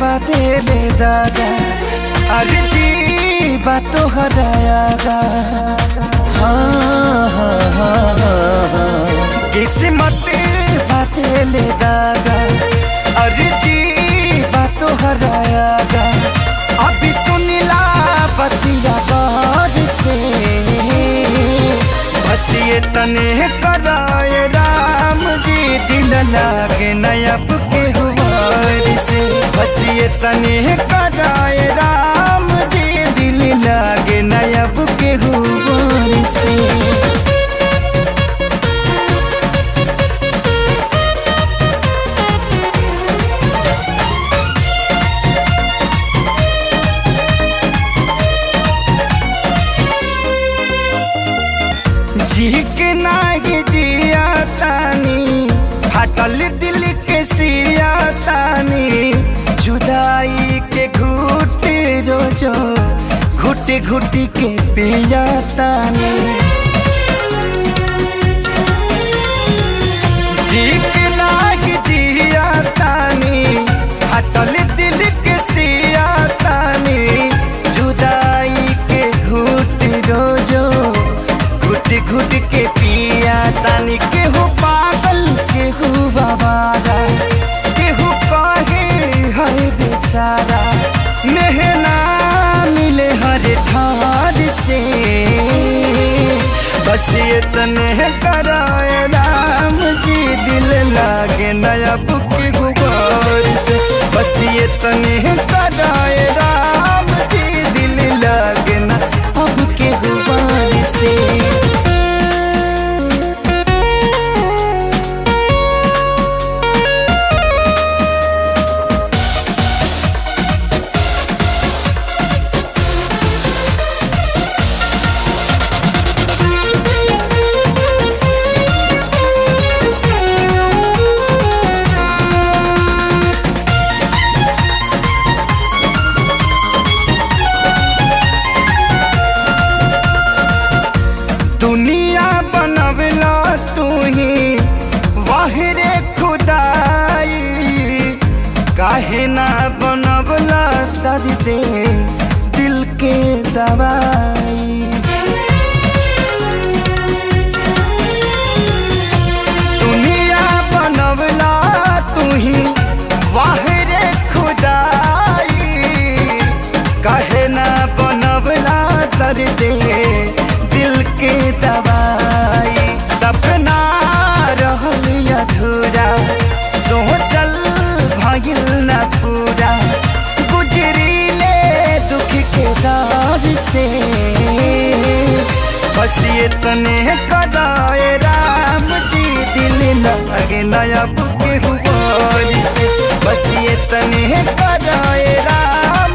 बदले दादा अरे जी बात तो हरायागा। हाँ हाँ हाँ हाँ किस्मत बदले दादा अरे जी बात तो हरायागा। अभी सुनिला बतिया गौर से बस ये तने कराए राम जी दिल लागे नयब के हुआर से। बस ये तने कराए राम जी दिल लागे नयब के हुआर से। जी के नागी जिया तानी हटल दिल के सिया तानी जुदाई के घुट रोजो घुट घुट के पिया तानी। जी के नागी जिया तानी हटल दिल के सिया तानी जुदाई के घुट रोजो घुट के पिया तानी। केहू पागल केहू बाबारा केहू कहे है बेचारा मेहना मिले हर ठार से। बस ये तने कराए राम जी दिल लागे नयब के गुबार से। बस ये तने कराए राम जी दिल लागे ना अब के गुबार से। दुनिया बनवला तू ही वाहिरे खुदाई काहे ना बनवला दर्द दिल के दवाई। दुनिया बनवला तू ही वाहिरे खुदाई काहे ना बनवला दर्द दिल के दवाई। सपना रहल अधूरा सोचल भइल न पूरा गुजरीले दुख के दौर से। बस ये तने कराए राम जी दिल लागे नयब के हुआर से। बस ये तने कराए राम